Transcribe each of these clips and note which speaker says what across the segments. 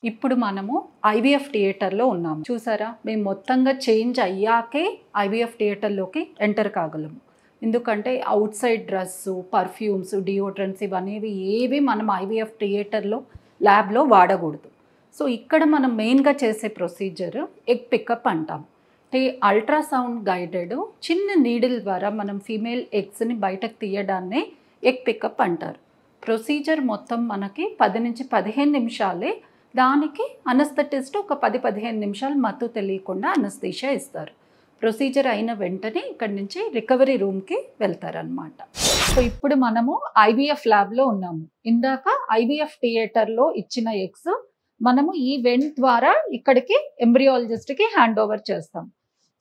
Speaker 1: ఇప్పుడు మనము ఐవీఎఫ్ థియేటర్లో ఉన్నాము. చూసారా, మేము మొత్తంగా చేంజ్ అయ్యాకే ఐవీఎఫ్ థియేటర్లోకి ఎంటర్ కాగలము. ఎందుకంటే outside dress, perfumes, deodorants ఇవనేవి ఏవి మనం ఐవీఎఫ్ థియేటర్లో ల్యాబ్లో వాడకూడదు. సో ఇక్కడ మనం మెయిన్గా చేసే ప్రొసీజర్ ఎగ్ పికప్ అంటాం. అంటే అల్ట్రాసౌండ్ గైడెడ్ చిన్న నీడిల్ ద్వారా మనం ఫీమేల్ ఎగ్స్ని బయటకు తీయడాన్నే ఎగ్ పికప్ అంటారు. ప్రొసీజర్ మొత్తం మనకి 10 నుంచి 15 నిమిషాలే. దానికి అనస్థెటిస్ట్ ఒక 10-15 నిమిషాలు మత్తు తెలియకుండా అనస్థీషియా ఇస్తారు. ప్రొసీజర్ అయిన వెంటనే ఇక్కడి నుంచి రికవరీ రూమ్కి వెళ్తారనమాట. సో ఇప్పుడు మనము ఐవీఎఫ్ ల్యాబ్లో ఉన్నాము. ఇందాక ఐవీఎఫ్ థియేటర్లో ఇచ్చిన ఎగ్స్ మనము ఈ వెంట్ ద్వారా ఇక్కడికి ఎంబ్రియాలజిస్ట్కి హ్యాండ్ ఓవర్ చేస్తాం.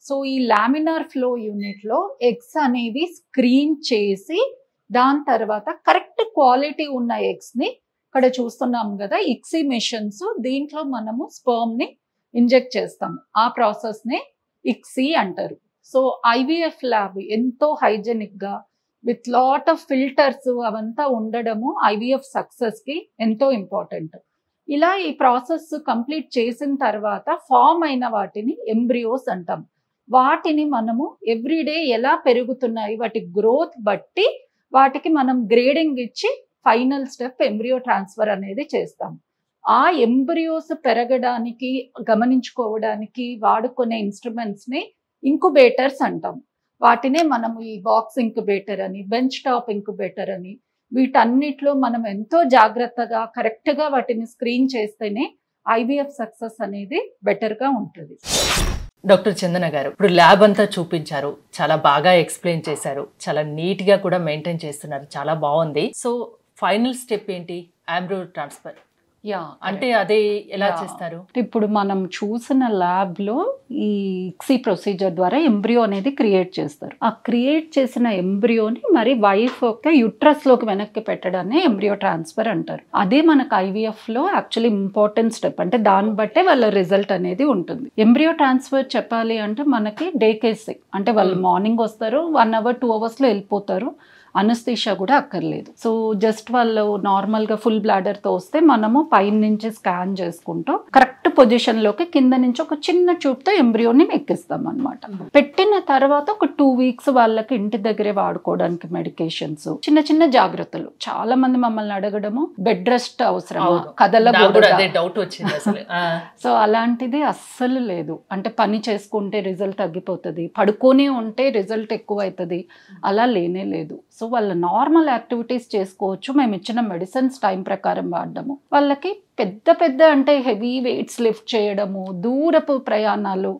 Speaker 1: సో ఈ లామినార్ ఫ్లో యూనిట్లో ఎగ్స్ అనేవి స్క్రీన్ చేసి దాని తర్వాత కరెక్ట్ క్వాలిటీ ఉన్న ఎగ్స్ని ఇక్కడ చూస్తున్నాం కదా, ఇక్సీ మిషన్స్, దీంట్లో మనము స్పర్మ్ని ఇంజెక్ట్ చేస్తాము. ఆ ప్రాసెస్ని ఇక్సీ అంటారు. సో ఐవీఎఫ్ ల్యాబ్ ఎంతో హైజెనిక్గా విత్ లాట్ ఆఫ్ ఫిల్టర్స్ అవంతా ఉండడము ఐవీఎఫ్ సక్సెస్కి ఎంతో ఇంపార్టెంట్. ఇలా ఈ ప్రాసెస్ కంప్లీట్ చేసిన తర్వాత ఫామ్ అయిన వాటిని ఎంబ్రియోస్ అంటాం. వాటిని మనము ఎవ్రీడే ఎలా పెరుగుతున్నాయి వాటి గ్రోత్ బట్టి వాటికి మనం గ్రేడింగ్ ఇచ్చి ఫైనల్ స్టెప్ ఎంబ్రియో ట్రాన్స్ఫర్ అనేది చేస్తాం. ఆ ఎంబ్రియోస్ పెరగడానికి గమనించుకోవడానికి వాడుకునే ఇన్స్ట్రుమెంట్స్ని ఇంక్యుబేటర్స్ అంటాం. వాటినే మనం ఈ బాక్స్ ఇంక్యుబేటర్ అని, బెంచ్ టాప్ ఇంక్యుబేటర్ అని, వీటన్నిటిలో మనం ఎంతో జాగ్రత్తగా కరెక్ట్గా వాటిని స్క్రీన్ చేస్తేనే ఐవీఎఫ్ సక్సెస్ అనేది బెటర్గా ఉంటుంది.
Speaker 2: డాక్టర్ చందన గారు, ఇప్పుడు ల్యాబ్ అంతా చూపించారు, చాలా బాగా ఎక్స్ప్లెయిన్ చేశారు, చాలా నీట్ గా కూడా మెయింటైన్ చేస్తున్నారు, చాలా బాగుంది. సో ఫైనల్ స్టెప్ ఏంటి? Embryo transfer. అంటే అదే ఎలా చేస్తారు?
Speaker 1: ఇప్పుడు మనం చూసిన ల్యాబ్లో ఈ ఇక్సీ ప్రొసీజర్ ద్వారా ఎంబ్రియో అనేది క్రియేట్ చేస్తారు. ఆ క్రియేట్ చేసిన ఎంబ్రియోని మరి వైఫ్ యొక్క యుట్రస్ లోకి వెనక్కి పెట్టడాన్ని ఎంబ్రియో ట్రాన్స్ఫర్ అంటారు. అదే మనకు ఐవీఎఫ్ లో యాక్చువల్లీ ఇంపార్టెంట్ స్టెప్. అంటే దాన్ని బట్టే వాళ్ళ రిజల్ట్ అనేది ఉంటుంది. ఎంబ్రియో ట్రాన్స్ఫర్ చెప్పాలి అంటే మనకి డే కేసే, అంటే వాళ్ళు మార్నింగ్ వస్తారు, 1 hour 2 hours లో వెళ్ళిపోతారు. అనస్థీషియా కూడా అక్కర్లేదు. సో జస్ట్ వాళ్ళు నార్మల్గా ఫుల్ బ్లాడర్తో వస్తే మనము పైన నుంచి స్కాన్ చేసుకుంటూ కరెక్ట్ పొజిషన్లోకి కింద నుంచి ఒక చిన్న ట్యూబ్తో ఎంబ్రియోని ఎక్కిస్తాం అనమాట. పెట్టిన తర్వాత ఒక 2 weeks వాళ్ళకి ఇంటి దగ్గరే వాడుకోవడానికి మెడికేషన్స్, చిన్న చిన్న జాగ్రత్తలు. చాలా మంది మమ్మల్ని అడగడము బెడ్ రెస్ట్ అవసరమా,
Speaker 2: కదలకూడదు.
Speaker 1: సో అలాంటిది అస్సలు లేదు. అంటే పని చేసుకుంటే రిజల్ట్ తగ్గిపోతుంది, పడుకొని ఉంటే రిజల్ట్ ఎక్కువ అవుతుంది, అలా లేనే లేదు. సో వాళ్ళ నార్మల్ యాక్టివిటీస్ చేసుకోవచ్చు. మేము ఇచ్చిన మెడిసిన్స్ టైం ప్రకారం వాడడము. వాళ్ళకి పెద్ద పెద్ద అంటే హెవీ వెయిట్స్ లిఫ్ట్ చేయడము, దూరపు ప్రయాణాలు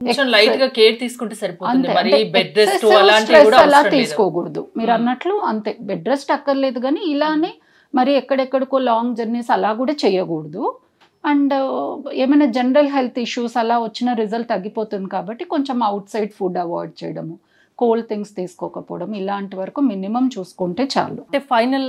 Speaker 1: అలా తీసుకోకూడదు. మీరు అన్నట్లు అంతే, బెడ్ రెస్ట్ అక్కర్లేదు. కానీ ఇలానే మరి ఎక్కడెక్కడికో లాంగ్ జర్నీస్ అలా కూడా చేయకూడదు. అండ్ ఏమైనా జనరల్ హెల్త్ ఇష్యూస్ అలా వచ్చిన రిజల్ట్ తగ్గిపోతుంది కాబట్టి కొంచెం అవుట్ సైడ్ ఫుడ్ అవాయిడ్ చేయడము, కోల్డ్ థింగ్స్ తీసుకోకపోవడం, ఇలాంటి వరకు మినిమం చూసుకుంటే చాలు.
Speaker 2: అంటే ఫైనల్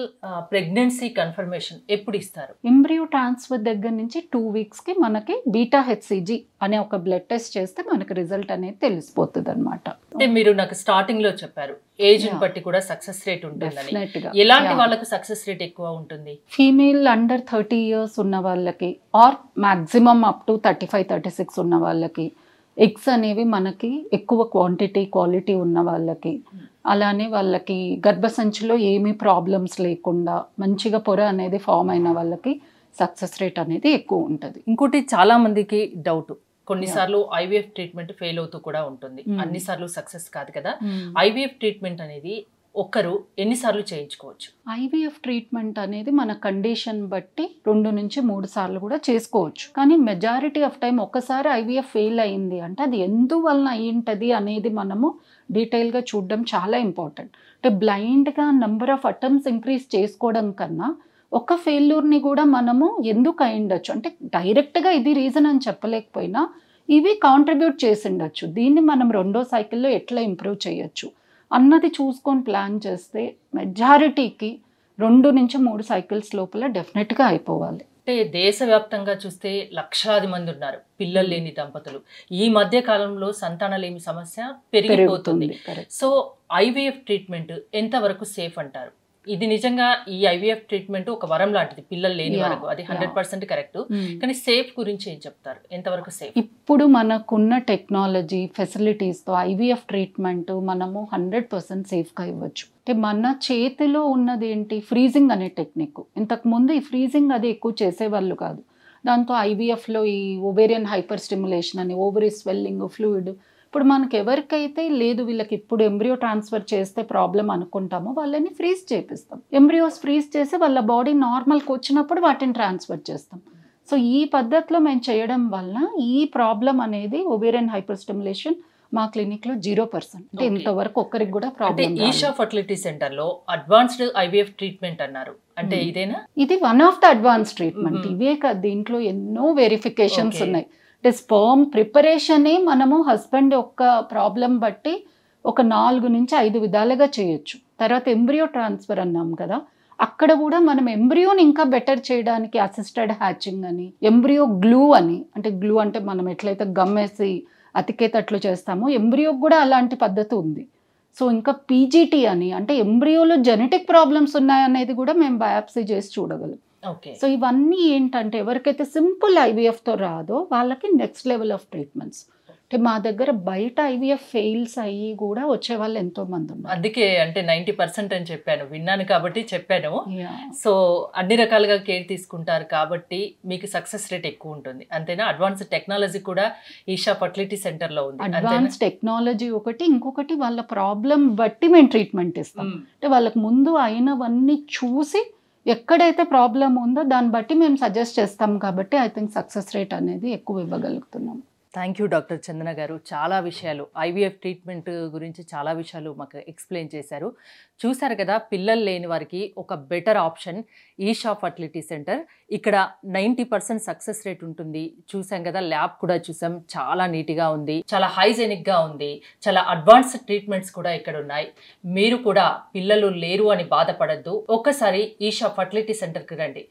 Speaker 2: ప్రెగ్నెన్సీ కన్ఫర్మేషన్ ఎప్పుడు ఇస్తారు?
Speaker 1: ఎంబ్రియో ట్రాన్స్ఫర్ దగ్గర నుంచి 2 weeksకి మనకి బీటా హెచ్సిజీ అనే ఒక బ్లడ్ టెస్ట్ చేస్తే మనకి రిజల్ట్ అనేది తెలిసిపోతుంది అనమాట.
Speaker 2: అంటే మీరు నాకు స్టార్టింగ్ లో చెప్పారు ఏజ్ బట్టి కూడా సక్సెస్ రేట్ ఉంటుందని. ఎలాంటి వాళ్ళకి సక్సెస్ రేట్ ఎక్కువ ఉంటుంది?
Speaker 1: ఫీమేల్ అండర్ 30 years ఉన్న వాళ్ళకి, ఆర్ మాక్సిమం అప్ టు 35-36 ఉన్న వాళ్ళకి, ఎగ్స్ అనేవి మనకి ఎక్కువ క్వాలిటీ ఉన్న వాళ్ళకి, అలానే వాళ్ళకి గర్భసంచిలో ఏమీ ప్రాబ్లమ్స్ లేకుండా మంచిగా పొర అనేది ఫామ్ అయిన వాళ్ళకి సక్సెస్ రేట్ అనేది ఎక్కువ ఉంటుంది.
Speaker 2: ఇంకోటి చాలా మందికి డౌట్, కొన్నిసార్లు ఐవీఎఫ్ ట్రీట్మెంట్ ఫెయిల్ అవుతూ కూడా ఉంటుంది, అన్నిసార్లు సక్సెస్ కాదు కదా. ఐవీఎఫ్ ట్రీట్మెంట్ అనేది ఒక్కరు ఎన్నిసార్లు చేయించుకోవచ్చు?
Speaker 1: ఐవీఎఫ్ ట్రీట్మెంట్ అనేది మన కండిషన్ బట్టి 2 నుంచి 3 సార్లు కూడా చేసుకోవచ్చు. కానీ మెజారిటీ ఆఫ్ టైం ఒక్కసారి ఐవీఎఫ్ ఫెయిల్ అయింది అంటే అది ఎందువలన అయి ఉంటుంది అనేది మనము డీటెయిల్గా చూడడం చాలా ఇంపార్టెంట్. అంటే బ్లైండ్గా నెంబర్ ఆఫ్ అటెంప్ట్స్ ఇంక్రీజ్ చేసుకోవడం కన్నా ఒక ఫెయిల్యూర్ని కూడా మనము ఎందుకు అయ్యిండొచ్చు అంటే డైరెక్ట్గా ఇది రీజన్ అని చెప్పలేకపోయినా ఇవి కాంట్రిబ్యూట్ చేసి ఉండొచ్చు, దీన్ని మనం 2వ సైకిల్లో ఎట్లా ఇంప్రూవ్ చేయొచ్చు అన్నది చూసుకొని ప్లాన్ చేస్తే మెజారిటీకి 2 నుంచి 3 సైకిల్స్ లోపల డెఫినెట్గా అయిపోవాలి.
Speaker 2: అంటే దేశవ్యాప్తంగా చూస్తే లక్షలాది మంది ఉన్నారు పిల్లలు లేని దంపతులు. ఈ మధ్య కాలంలో సంతానలేమి సమస్య పెరిగిపోతుంది. సో ఐవీఎఫ్ ట్రీట్మెంట్ ఎంతవరకు సేఫ్ అంటారు? ఇది నిజంగా ఈ ఐవీఎఫ్ ట్రీట్మెంట్ ఒక వరం లాంటిది పిల్లలు లేని వరకు, అది 100% కరెక్ట్. కానీ సేఫ్ గురించి ఏం చెప్తారు, ఎంతవరకు సేఫ్?
Speaker 1: ఇప్పుడు మనకున్న టెక్నాలజీ ఫెసిలిటీస్తో ఐవీఎఫ్ ట్రీట్మెంట్ మనము 100% సేఫ్గా ఇవ్వచ్చు. అంటే మన చేతిలో ఉన్నది ఏంటి, ఫ్రీజింగ్ అనే టెక్నిక్. ఇంతకుముందు ఈ ఫ్రీజింగ్ అది ఎక్కువ చేసేవాళ్ళు కాదు. దాంతో ఐవీఎఫ్లో ఈ ఓవేరియన్ హైపర్ స్టిమ్యులేషన్ అని, ఓవరీ స్వెల్లింగ్, ఫ్లూయిడ్. ఇప్పుడు మనకి ఎవరికైతే లేదు వీళ్ళకి ఇప్పుడు ఎంబ్రియో ట్రాన్స్ఫర్ చేస్తే ప్రాబ్లం అనుకుంటామో వాళ్ళని ఫ్రీజ్ చేపిస్తాం. ఎంబ్రియోస్ ఫ్రీజ్ చేసి వాళ్ళ బాడీ నార్మల్కి వచ్చినప్పుడు వాటిని ట్రాన్స్ఫర్ చేస్తాం. సో ఈ పద్ధతిలో మేము చేయడం వల్ల ఈ ప్రాబ్లం అనేది ఓవేరియన్ హైపర్ స్టిమ్యులేషన్ మా క్లినిక్లో 0%. అంటే ఇంతవరకు ఒక్కరికి కూడా ప్రాబ్లం.
Speaker 2: ఈషా ఫర్టిలిటీ సెంటర్లో అడ్వాన్స్డ్ ఐవీఎఫ్ ట్రీట్మెంట్ అన్నారు, అంటే ఇదేనా?
Speaker 1: ఇది one of the advance treatment. ఇవే కాదు, దీంట్లో ఎన్నో వెరిఫికేషన్స్ ఉన్నాయి. అంటే స్పర్మ్ ప్రిపరేషనే మనము హస్బెండ్ యొక్క ప్రాబ్లం బట్టి ఒక 4 నుంచి 5 విధాలుగా చేయొచ్చు. తర్వాత ఎంబ్రియో ట్రాన్స్ఫర్ అన్నాం కదా, అక్కడ కూడా మనం ఎంబ్రియోని ఇంకా బెటర్ చేయడానికి అసిస్టెడ్ హ్యాచింగ్ అని, ఎంబ్రియో గ్లూ అని, అంటే గ్లూ అంటే మనం ఎట్లయితే గమ్మేసి అతికేతట్లు చేస్తామో ఎంబ్రియోకి కూడా అలాంటి పద్ధతి ఉంది. సో ఇంకా పీజీటీ అని, అంటే ఎంబ్రియోలో జెనెటిక్ ప్రాబ్లమ్స్ ఉన్నాయనేది కూడా మేము బయాప్సీ చేసి చూడగలం. సో ఇవన్నీ ఏంటంటే ఎవరికైతే సింపుల్ ఐవీఎఫ్తో రాదో వాళ్ళకి నెక్స్ట్ లెవెల్ ఆఫ్ ట్రీట్మెంట్స్. అంటే మా దగ్గర బయట ఐవీఎఫ్ ఫెయిల్స్ అయ్యి కూడా వచ్చే వాళ్ళు ఎంతో మంది ఉన్నారు.
Speaker 2: అందుకే అంటే 90% అని చెప్పాను, విన్నాను కాబట్టి చెప్పాను. సో అన్ని రకాలుగా కేర్ తీసుకుంటారు కాబట్టి మీకు సక్సెస్ రేట్ ఎక్కువ ఉంటుంది, అంతేనా? అడ్వాన్స్ టెక్నాలజీ కూడా ఈషా ఫర్టిలిటీ సెంటర్లో ఉంది.
Speaker 1: అడ్వాన్స్ టెక్నాలజీ ఒకటి, ఇంకొకటి వాళ్ళ ప్రాబ్లం బట్టి మేము ట్రీట్మెంట్ ఇస్తాం. అంటే వాళ్ళకి ముందు అయినవన్నీ చూసి ఎక్కడైతే ప్రాబ్లం ఉందో దాన్ని బట్టి మేము సజెస్ట్ చేస్తాం కాబట్టి ఐ థింక్ సక్సెస్ రేట్ అనేది ఎక్కువ ఇవ్వగలుగుతున్నాం.
Speaker 2: థ్యాంక్ యూ డాక్టర్ చందన గారు. చాలా విషయాలు ఐవీఎఫ్ ట్రీట్మెంట్ గురించి చాలా విషయాలు మాకు ఎక్స్ప్లెయిన్ చేశారు. చూసారు కదా, పిల్లలు లేని వారికి ఒక better option Isha fertility centre. ఇక్కడ 90% సక్సెస్ రేట్ ఉంటుంది. చూసాం కదా, ల్యాబ్ కూడా చూసాం, చాలా నీట్గా ఉంది, చాలా హైజెనిక్గా ఉంది, చాలా అడ్వాన్స్డ్ ట్రీట్మెంట్స్ కూడా ఇక్కడ ఉన్నాయి. మీరు కూడా పిల్లలు లేరు అని బాధపడద్దు, ఒక్కసారి ఈషా ఫర్టిలిటీ సెంటర్కి రండి.